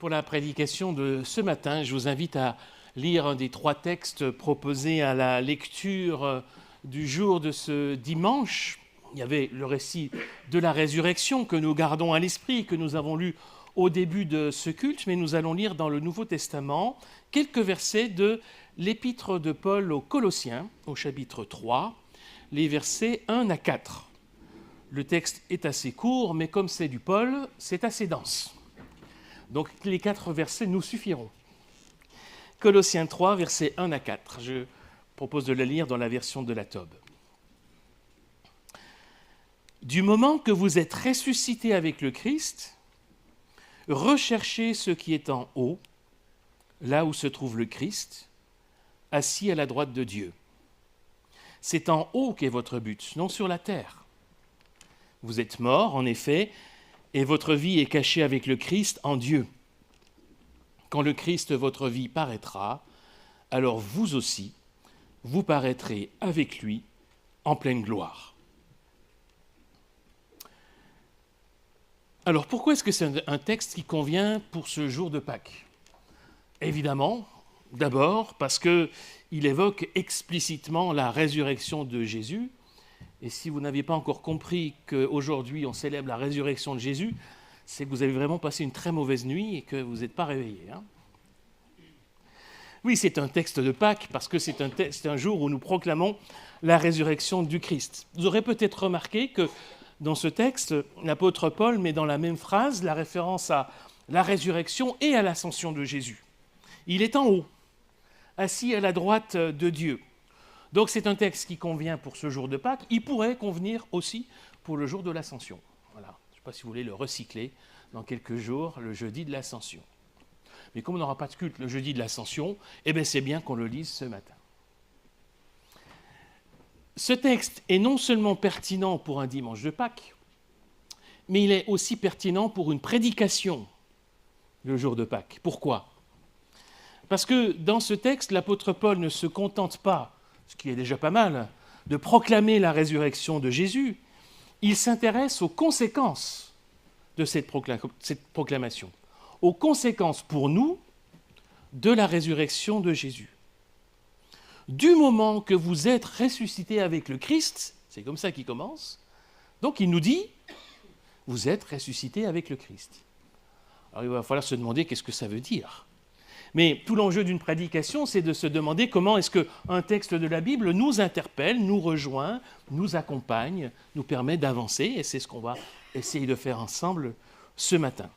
Pour la prédication de ce matin, je vous invite à lire un des trois textes proposés à la lecture du jour de ce dimanche. Il y avait le récit de la résurrection que nous gardons à l'esprit, que nous avons lu au début de ce culte, mais nous allons lire dans le Nouveau Testament quelques versets de l'épître de Paul aux Colossiens, au chapitre 3, les versets 1 à 4. Le texte est assez court, mais comme c'est du Paul, c'est assez dense. Donc les 4 versets nous suffiront. Colossiens 3, versets 1 à 4. Je propose de le lire dans la version de la Tobe. Du moment que vous êtes ressuscités avec le Christ, recherchez ce qui est en haut, là où se trouve le Christ, assis à la droite de Dieu. C'est en haut qu'est votre but, non sur la terre. Vous êtes morts, en effet, et votre vie est cachée avec le Christ en Dieu. Quand le Christ, votre vie, paraîtra, alors vous aussi, vous paraîtrez avec lui en pleine gloire. Alors pourquoi est-ce que c'est un texte qui convient pour ce jour de Pâques ? Évidemment, d'abord parce qu'il évoque explicitement la résurrection de Jésus. Et si vous n'aviez pas encore compris qu'aujourd'hui on célèbre la résurrection de Jésus, c'est que vous avez vraiment passé une très mauvaise nuit et que vous n'êtes pas réveillé. Oui, c'est un texte de Pâques parce que c'est un jour où nous proclamons la résurrection du Christ. Vous aurez peut-être remarqué que dans ce texte, l'apôtre Paul met dans la même phrase la référence à la résurrection et à l'ascension de Jésus. Il est en haut, assis à la droite de Dieu. Donc c'est un texte qui convient pour ce jour de Pâques. Il pourrait convenir aussi pour le jour de l'Ascension. Voilà. Je ne sais pas si vous voulez le recycler dans quelques jours, le jeudi de l'Ascension. Mais comme on n'aura pas de culte le jeudi de l'Ascension, c'est bien qu'on le lise ce matin. Ce texte est non seulement pertinent pour un dimanche de Pâques, mais il est aussi pertinent pour une prédication le jour de Pâques. Pourquoi ? Parce que dans ce texte, l'apôtre Paul ne se contente pas, ce qui est déjà pas mal, de proclamer la résurrection de Jésus, il s'intéresse aux conséquences de cette proclamation, aux conséquences pour nous de la résurrection de Jésus. Du moment que vous êtes ressuscités avec le Christ, c'est comme ça qu'il commence, donc il nous dit, vous êtes ressuscités avec le Christ. Alors il va falloir se demander qu'est-ce que ça veut dire. Mais tout l'enjeu d'une prédication, c'est de se demander comment est-ce qu'un texte de la Bible nous interpelle, nous rejoint, nous accompagne, nous permet d'avancer, et c'est ce qu'on va essayer de faire ensemble ce matin.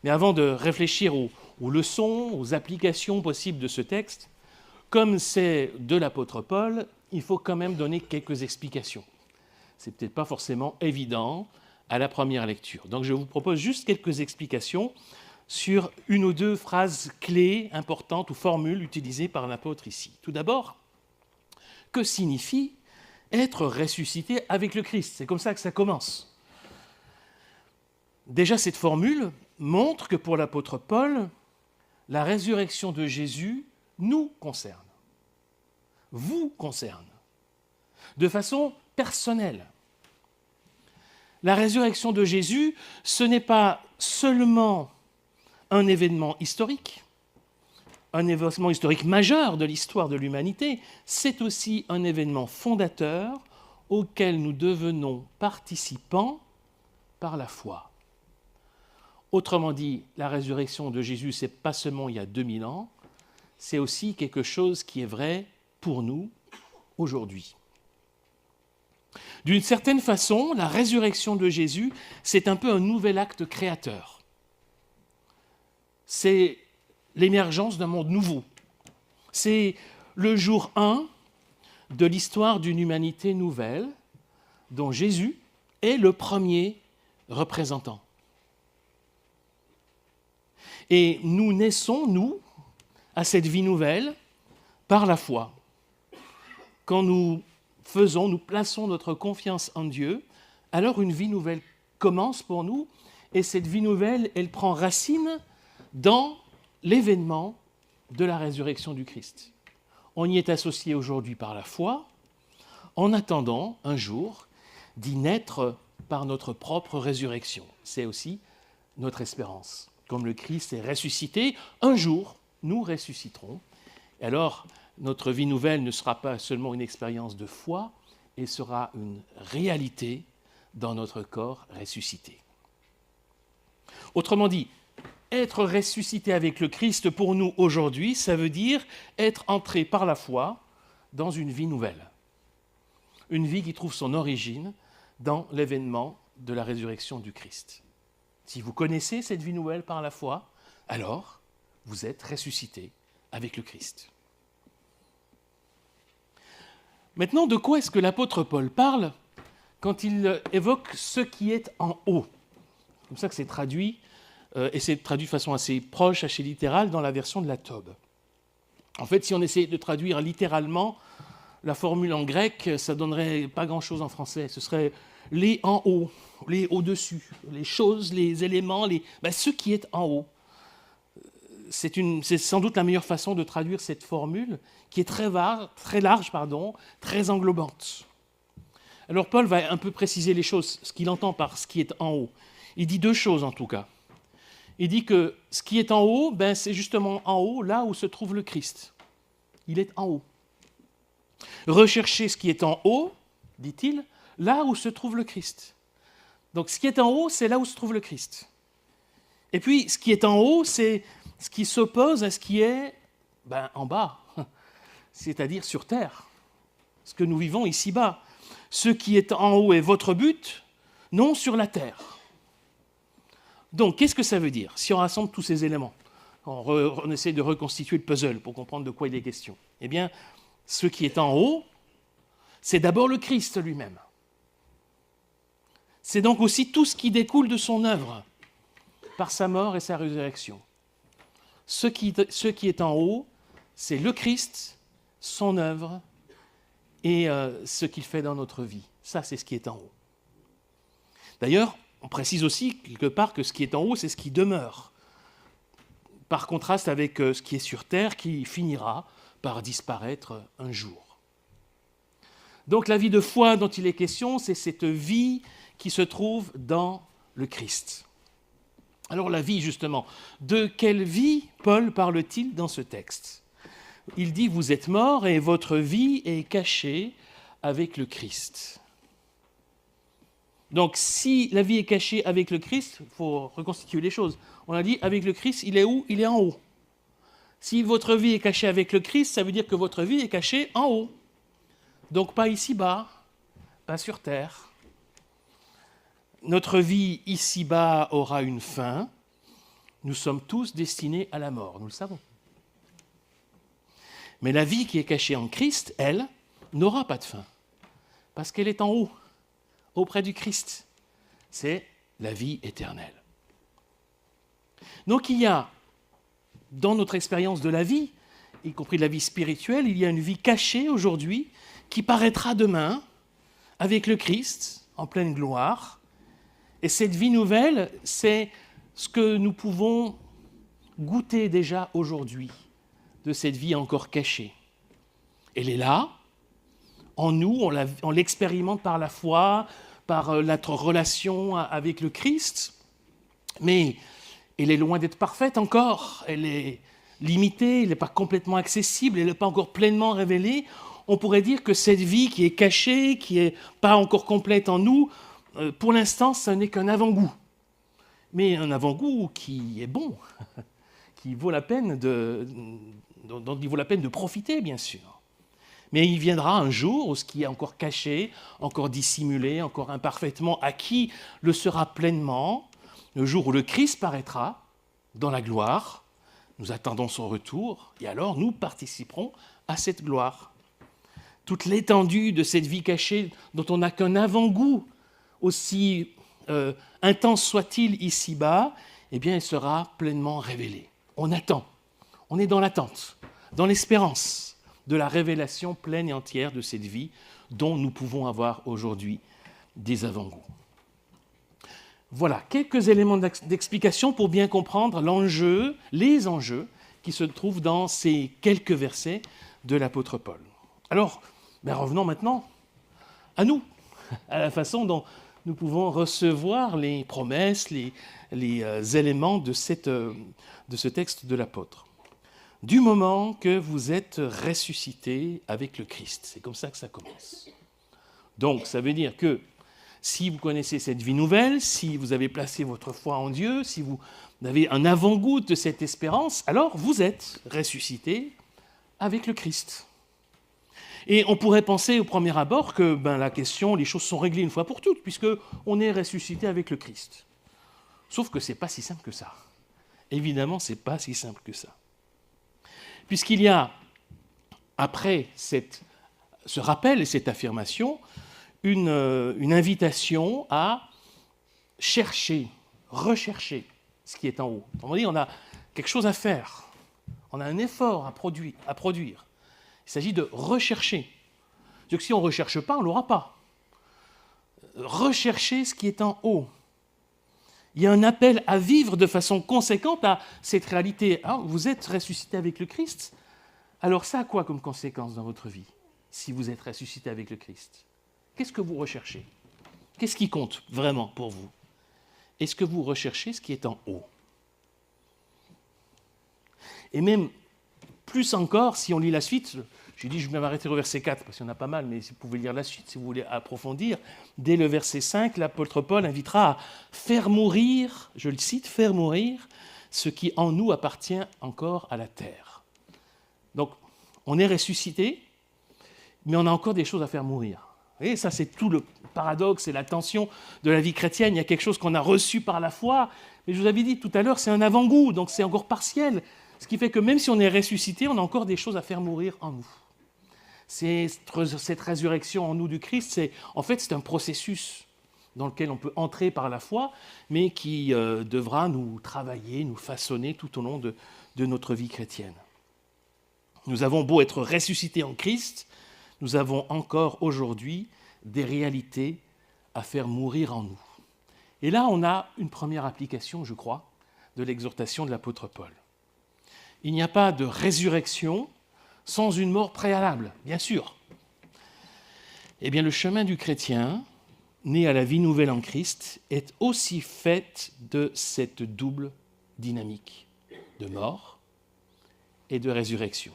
Mais avant de réfléchir aux leçons, aux applications possibles de ce texte, comme c'est de l'apôtre Paul, il faut quand même donner quelques explications. C'est peut-être pas forcément évident à la première lecture. Donc je vous propose juste quelques explications sur une ou deux phrases clés, importantes ou formules utilisées par l'apôtre ici. Tout d'abord, que signifie être ressuscité avec le Christ ? C'est comme ça que ça commence. Déjà, cette formule montre que pour l'apôtre Paul, la résurrection de Jésus nous concerne, vous concerne, de façon personnelle. La résurrection de Jésus, ce n'est pas seulement un événement historique majeur de l'histoire de l'humanité, c'est aussi un événement fondateur auquel nous devenons participants par la foi. Autrement dit, la résurrection de Jésus, ce n'est pas seulement il y a 2000 ans, c'est aussi quelque chose qui est vrai pour nous aujourd'hui. D'une certaine façon, la résurrection de Jésus, c'est un peu un nouvel acte créateur. C'est l'émergence d'un monde nouveau. C'est le jour 1 de l'histoire d'une humanité nouvelle dont Jésus est le premier représentant. Et nous naissons, nous, à cette vie nouvelle par la foi. Quand nous plaçons notre confiance en Dieu, alors une vie nouvelle commence pour nous, et cette vie nouvelle, elle prend racine dans l'événement de la résurrection du Christ. On y est associé aujourd'hui par la foi, en attendant un jour d'y naître par notre propre résurrection. C'est aussi notre espérance. comme le Christ est ressuscité, un jour, nous ressusciterons. Et alors, notre vie nouvelle ne sera pas seulement une expérience de foi, et sera une réalité dans notre corps ressuscité. Autrement dit, être ressuscité avec le Christ pour nous aujourd'hui, ça veut dire être entré par la foi dans une vie nouvelle. Une vie qui trouve son origine dans l'événement de la résurrection du Christ. Si vous connaissez cette vie nouvelle par la foi, alors vous êtes ressuscité avec le Christ. Maintenant, de quoi est-ce que l'apôtre Paul parle quand il évoque ce qui est en haut? C'est comme ça que c'est traduit, et c'est traduit de façon assez proche, assez littérale, dans la version de la Tobe. En fait, si on essayait de traduire littéralement la formule en grec, ça ne donnerait pas grand-chose en français. Ce serait les en haut, les au-dessus, les choses, les éléments, ce qui est en haut. C'est sans doute la meilleure façon de traduire cette formule qui est très large, très englobante. Alors Paul va un peu préciser les choses, ce qu'il entend par ce qui est en haut. Il dit deux choses en tout cas. Il dit que ce qui est en haut, c'est justement en haut, là où se trouve le Christ. Il est en haut. Recherchez ce qui est en haut, dit-il, là où se trouve le Christ. Donc ce qui est en haut, c'est là où se trouve le Christ. Et puis ce qui est en haut, c'est ce qui s'oppose à ce qui est en bas, c'est-à-dire sur terre, ce que nous vivons ici-bas. Ce qui est en haut est votre but, non sur la terre. Donc, qu'est-ce que ça veut dire si on rassemble tous ces éléments? On essaie de reconstituer le puzzle pour comprendre de quoi il est question. Eh bien, ce qui est en haut, c'est d'abord le Christ lui-même. C'est donc aussi tout ce qui découle de son œuvre, par sa mort et sa résurrection. Ce qui est en haut, c'est le Christ, son œuvre et ce qu'il fait dans notre vie. Ça, c'est ce qui est en haut. D'ailleurs, on précise aussi quelque part que ce qui est en haut, c'est ce qui demeure, par contraste avec ce qui est sur terre, qui finira par disparaître un jour. Donc la vie de foi dont il est question, c'est cette vie qui se trouve dans le Christ. Alors la vie, justement, de quelle vie Paul parle-t-il dans ce texte? Il dit « Vous êtes morts et votre vie est cachée avec le Christ ». Donc si la vie est cachée avec le Christ, il faut reconstituer les choses. On a dit avec le Christ, il est où? Il est en haut. Si votre vie est cachée avec le Christ, ça veut dire que votre vie est cachée en haut. Donc pas ici-bas, pas sur terre. Notre vie ici-bas aura une fin. Nous sommes tous destinés à la mort, nous le savons. Mais la vie qui est cachée en Christ, elle, n'aura pas de fin. Parce qu'elle est en haut, auprès du Christ. C'est la vie éternelle. Donc il y a, dans notre expérience de la vie, y compris de la vie spirituelle, il y a une vie cachée aujourd'hui qui paraîtra demain avec le Christ en pleine gloire. Et cette vie nouvelle, c'est ce que nous pouvons goûter déjà aujourd'hui de cette vie encore cachée. Elle est là, en nous, on l'expérimente par la foi, par notre relation avec le Christ, mais elle est loin d'être parfaite encore, elle est limitée, elle n'est pas complètement accessible, elle n'est pas encore pleinement révélée. On pourrait dire que cette vie qui est cachée, qui n'est pas encore complète en nous, pour l'instant, ce n'est qu'un avant-goût. Mais un avant-goût qui est bon, qui vaut la peine dont il vaut la peine de profiter, bien sûr. Mais il viendra un jour où ce qui est encore caché, encore dissimulé, encore imparfaitement acquis, le sera pleinement, le jour où le Christ paraîtra dans la gloire. Nous attendons son retour, et alors nous participerons à cette gloire. Toute l'étendue de cette vie cachée, dont on n'a qu'un avant-goût, aussi intense soit-il ici-bas, eh bien, elle sera pleinement révélée. On attend, on est dans l'attente, dans l'espérance de la révélation pleine et entière de cette vie dont nous pouvons avoir aujourd'hui des avant-goûts. Voilà, quelques éléments d'explication pour bien comprendre les enjeux qui se trouvent dans ces quelques versets de l'apôtre Paul. Alors, revenons maintenant à nous, à la façon dont nous pouvons recevoir les promesses, les éléments de ce texte de l'apôtre. Du moment que vous êtes ressuscité avec le Christ. C'est comme ça que ça commence. Donc, ça veut dire que si vous connaissez cette vie nouvelle, si vous avez placé votre foi en Dieu, si vous avez un avant-goût de cette espérance, alors vous êtes ressuscité avec le Christ. Et on pourrait penser au premier abord que la question, les choses sont réglées une fois pour toutes, puisqu'on est ressuscité avec le Christ. Sauf que ce n'est pas si simple que ça. Évidemment, ce n'est pas si simple que ça. Puisqu'il y a, après ce rappel et cette affirmation, une invitation à chercher, rechercher ce qui est en haut. On dit, on a quelque chose à faire, on a un effort à produire. Il s'agit de rechercher. Donc si on ne recherche pas, on ne l'aura pas. Rechercher ce qui est en haut. Il y a un appel à vivre de façon conséquente à cette réalité. Alors, vous êtes ressuscité avec le Christ, alors ça a quoi comme conséquence dans votre vie, si vous êtes ressuscité avec le Christ ? Qu'est-ce que vous recherchez ? Qu'est-ce qui compte vraiment pour vous ? Est-ce que vous recherchez ce qui est en haut ? Et même plus encore, si on lit la suite, j'ai dit je vais m'arrêter au verset 4, parce qu'il y en a pas mal, mais vous pouvez lire la suite si vous voulez approfondir. Dès le verset 5, l'apôtre Paul invitera à faire mourir, je le cite, faire mourir ce qui en nous appartient encore à la terre. Donc, on est ressuscité, mais on a encore des choses à faire mourir. Et ça, c'est tout le paradoxe et la tension de la vie chrétienne. Il y a quelque chose qu'on a reçu par la foi, mais je vous avais dit tout à l'heure, c'est un avant-goût, donc c'est encore partiel. Ce qui fait que même si on est ressuscité, on a encore des choses à faire mourir en nous. Cette résurrection en nous du Christ, c'est un processus dans lequel on peut entrer par la foi, mais qui devra nous travailler, nous façonner tout au long de notre vie chrétienne. Nous avons beau être ressuscités en Christ, nous avons encore aujourd'hui des réalités à faire mourir en nous. Et là, on a une première application, je crois, de l'exhortation de l'apôtre Paul. Il n'y a pas de résurrection sans une mort préalable, bien sûr. Eh bien, le chemin du chrétien, né à la vie nouvelle en Christ, est aussi fait de cette double dynamique de mort et de résurrection.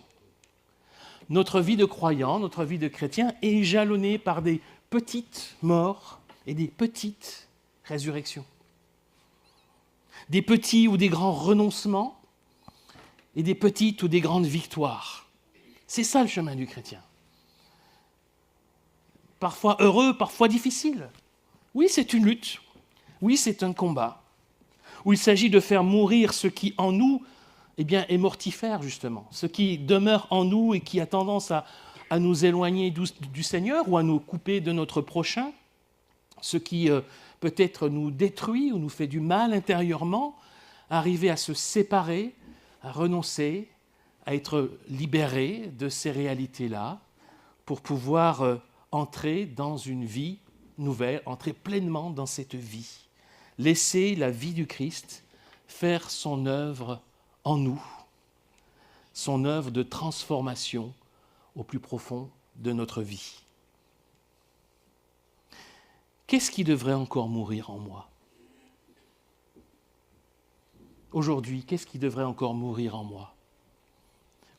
Notre vie de croyant, notre vie de chrétien est jalonnée par des petites morts et des petites résurrections. Des petits ou des grands renoncements et des petites ou des grandes victoires. C'est ça le chemin du chrétien. Parfois heureux, parfois difficile. Oui, c'est une lutte. Oui, c'est un combat. Où il s'agit de faire mourir ce qui en nous est mortifère, justement. Ce qui demeure en nous et qui a tendance à nous éloigner du Seigneur ou à nous couper de notre prochain. Ce qui peut-être nous détruit ou nous fait du mal intérieurement. Arriver à se séparer, à renoncer, à être libéré de ces réalités-là pour pouvoir entrer dans une vie nouvelle, entrer pleinement dans cette vie. Laisser la vie du Christ faire son œuvre en nous, son œuvre de transformation au plus profond de notre vie. Qu'est-ce qui devrait encore mourir en moi ? Aujourd'hui, qu'est-ce qui devrait encore mourir en moi ?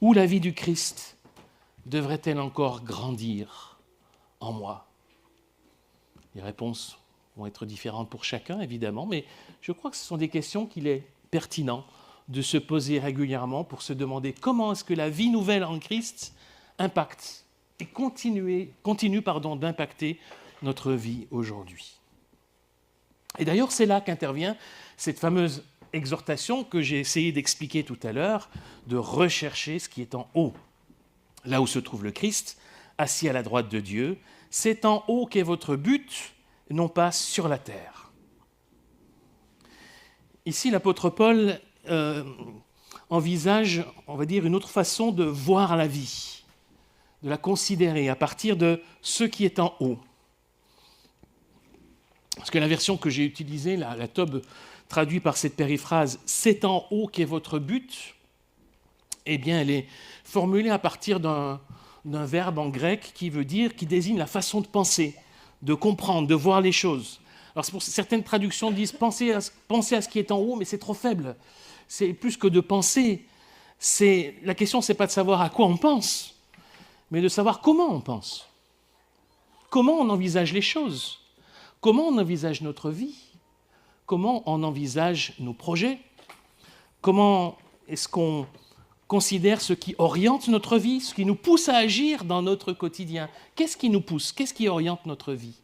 Où la vie du Christ devrait-elle encore grandir en moi ? Les réponses vont être différentes pour chacun, évidemment, mais je crois que ce sont des questions qu'il est pertinent de se poser régulièrement pour se demander comment est-ce que la vie nouvelle en Christ impacte et continue d'impacter notre vie aujourd'hui. Et d'ailleurs, c'est là qu'intervient cette fameuse exhortation que j'ai essayé d'expliquer tout à l'heure, de rechercher ce qui est en haut, là où se trouve le Christ, assis à la droite de Dieu. C'est en haut qu'est votre but, non pas sur la terre. Ici, l'apôtre Paul envisage, on va dire, une autre façon de voir la vie, de la considérer à partir de ce qui est en haut. Parce que la version que j'ai utilisée, la Tob traduit par cette périphrase « c'est en haut qu'est votre but », eh bien, elle est formulée à partir d'un verbe en grec qui désigne la façon de penser, de comprendre, de voir les choses. Alors pour certaines traductions disent pensez à ce qui est en haut, mais c'est trop faible. C'est plus que de penser. La question, ce n'est pas de savoir à quoi on pense, mais de savoir comment on pense. Comment on envisage les choses. Comment on envisage notre vie. Comment on envisage nos projets. Comment est-ce qu'on considère ce qui oriente notre vie, ce qui nous pousse à agir dans notre quotidien. Qu'est-ce qui nous pousse? Qu'est-ce qui oriente notre vie?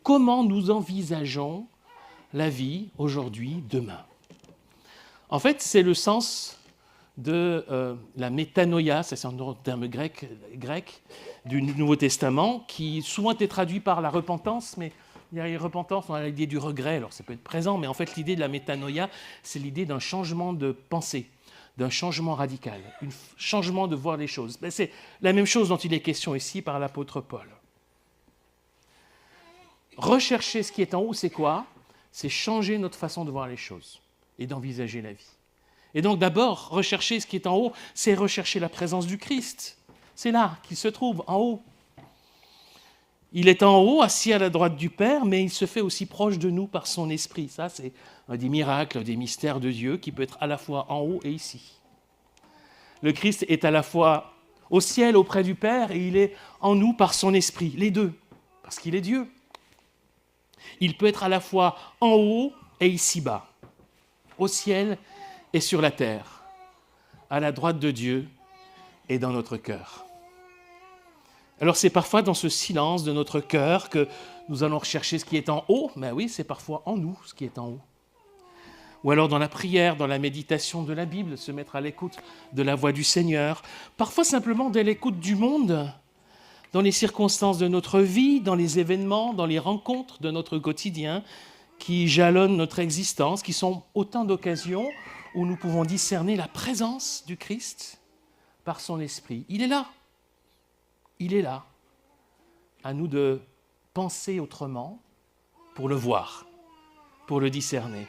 Comment nous envisageons la vie aujourd'hui, demain? En fait, c'est le sens de la métanoïa, c'est un terme grec du Nouveau Testament, qui souvent est traduit par la repentance, mais il y a la repentance, on a l'idée du regret, alors ça peut être présent, mais en fait l'idée de la métanoïa, c'est l'idée d'un changement de pensée, d'un changement radical, un changement de voir les choses. C'est la même chose dont il est question ici par l'apôtre Paul. Rechercher ce qui est en haut, c'est quoi? C'est changer notre façon de voir les choses et d'envisager la vie. Et donc d'abord, rechercher ce qui est en haut, c'est rechercher la présence du Christ. C'est là qu'il se trouve, en haut. Il est en haut, assis à la droite du Père, mais il se fait aussi proche de nous par son esprit. Ça, c'est un des miracles, un des mystères de Dieu qui peut être à la fois en haut et ici. Le Christ est à la fois au ciel, auprès du Père, et il est en nous par son esprit, les deux, parce qu'il est Dieu. Il peut être à la fois en haut et ici-bas, au ciel et sur la terre, à la droite de Dieu et dans notre cœur. Alors c'est parfois dans ce silence de notre cœur que nous allons rechercher ce qui est en haut. Ben oui, c'est parfois en nous ce qui est en haut. Ou alors dans la prière, dans la méditation de la Bible, se mettre à l'écoute de la voix du Seigneur. Parfois simplement de l'écoute du monde, dans les circonstances de notre vie, dans les événements, dans les rencontres de notre quotidien qui jalonnent notre existence, qui sont autant d'occasions où nous pouvons discerner la présence du Christ par son esprit. Il est là. Il est là. À nous de penser autrement pour le voir, pour le discerner.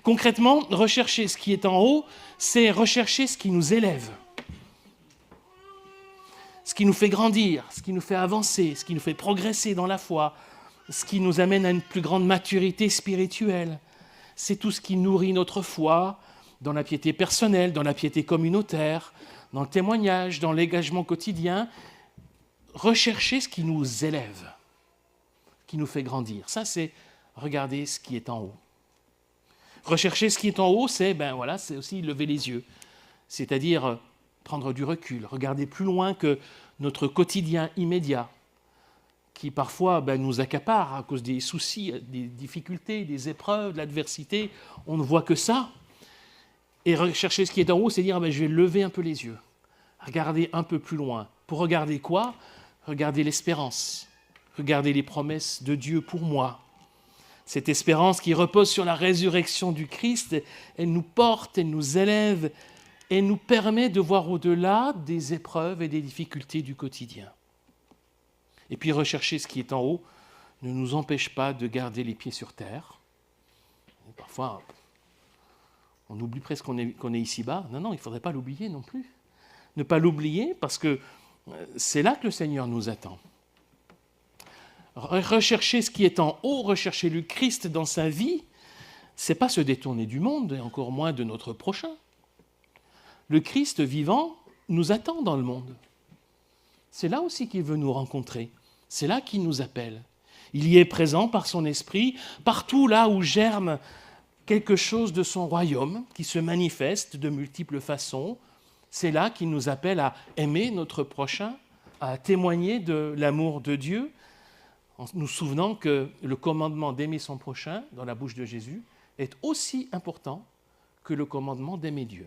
Concrètement, rechercher ce qui est en haut, c'est rechercher ce qui nous élève, ce qui nous fait grandir, ce qui nous fait avancer, ce qui nous fait progresser dans la foi, ce qui nous amène à une plus grande maturité spirituelle. C'est tout ce qui nourrit notre foi dans la piété personnelle, dans la piété communautaire, dans le témoignage, dans l'engagement quotidien. Rechercher ce qui nous élève, qui nous fait grandir. Ça, c'est regarder ce qui est en haut. Rechercher ce qui est en haut, c'est aussi lever les yeux, c'est-à-dire prendre du recul, regarder plus loin que notre quotidien immédiat, qui parfois nous accapare à cause des soucis, des difficultés, des épreuves, de l'adversité. On ne voit que ça. Et rechercher ce qui est en haut, c'est dire je vais lever un peu les yeux, regarder un peu plus loin. Pour regarder quoi? Regarder l'espérance, regarder les promesses de Dieu pour moi. Cette espérance qui repose sur la résurrection du Christ, elle nous porte, elle nous élève, elle nous permet de voir au-delà des épreuves et des difficultés du quotidien. Et puis rechercher ce qui est en haut ne nous empêche pas de garder les pieds sur terre. Et parfois, on oublie presque qu'on est ici-bas. Non, il ne faudrait pas l'oublier non plus. Ne pas l'oublier parce que c'est là que le Seigneur nous attend. Rechercher ce qui est en haut, rechercher le Christ dans sa vie, ce n'est pas se détourner du monde, et encore moins de notre prochain. Le Christ vivant nous attend dans le monde. C'est là aussi qu'il veut nous rencontrer. C'est là qu'il nous appelle. Il y est présent par son esprit, partout là où germe quelque chose de son royaume, qui se manifeste de multiples façons. C'est là qu'il nous appelle à aimer notre prochain, à témoigner de l'amour de Dieu, en nous souvenant que le commandement d'aimer son prochain, dans la bouche de Jésus, est aussi important que le commandement d'aimer Dieu.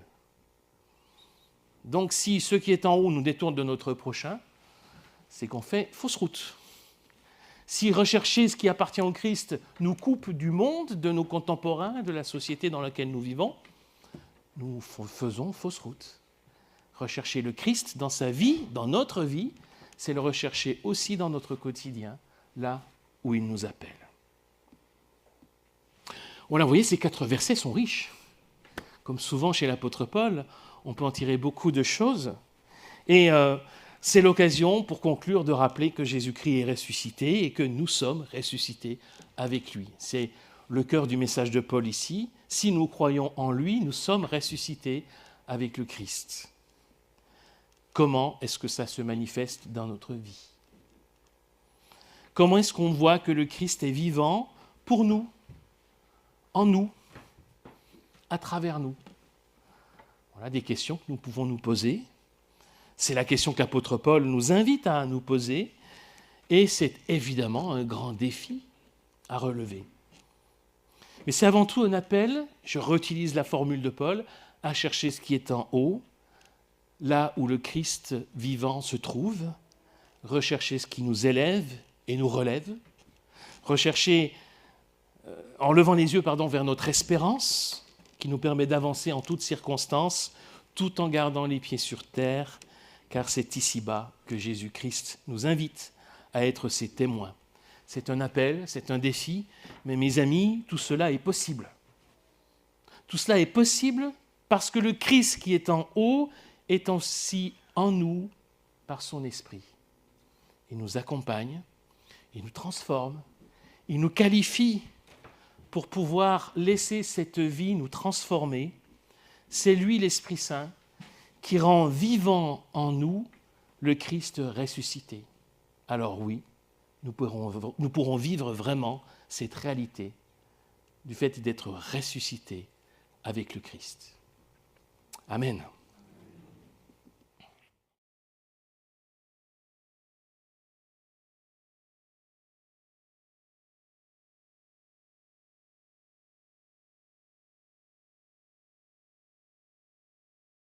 Donc si ce qui est en haut nous détourne de notre prochain, c'est qu'on fait fausse route. Si rechercher ce qui appartient au Christ nous coupe du monde, de nos contemporains, de la société dans laquelle nous vivons, nous faisons fausse route. Rechercher le Christ dans sa vie, dans notre vie, c'est le rechercher aussi dans notre quotidien, là où il nous appelle. Voilà, vous voyez, ces 4 versets sont riches. Comme souvent chez l'apôtre Paul, on peut en tirer beaucoup de choses. Et C'est l'occasion, pour conclure, de rappeler que Jésus-Christ est ressuscité et que nous sommes ressuscités avec lui. C'est le cœur du message de Paul ici. Si nous croyons en lui, nous sommes ressuscités avec le Christ. Comment est-ce que ça se manifeste dans notre vie? Comment est-ce qu'on voit que le Christ est vivant pour nous, en nous, à travers nous? Voilà des questions que nous pouvons nous poser. C'est la question que l'apôtre Paul nous invite à nous poser, et c'est évidemment un grand défi à relever. Mais c'est avant tout un appel, je réutilise la formule de Paul, à chercher ce qui est en haut, là où le Christ vivant se trouve, rechercher ce qui nous élève et nous relève, rechercher, en levant les yeux vers notre espérance, qui nous permet d'avancer en toutes circonstances, tout en gardant les pieds sur terre, car c'est ici-bas que Jésus-Christ nous invite à être ses témoins. C'est un appel, c'est un défi, mais mes amis, tout cela est possible. Tout cela est possible parce que le Christ qui est en haut est aussi en nous par son esprit. Il nous accompagne, il nous transforme, il nous qualifie pour pouvoir laisser cette vie nous transformer. C'est lui, l'Esprit Saint, qui rend vivant en nous le Christ ressuscité. Alors oui, nous pourrons vivre vraiment cette réalité du fait d'être ressuscité avec le Christ. Amen.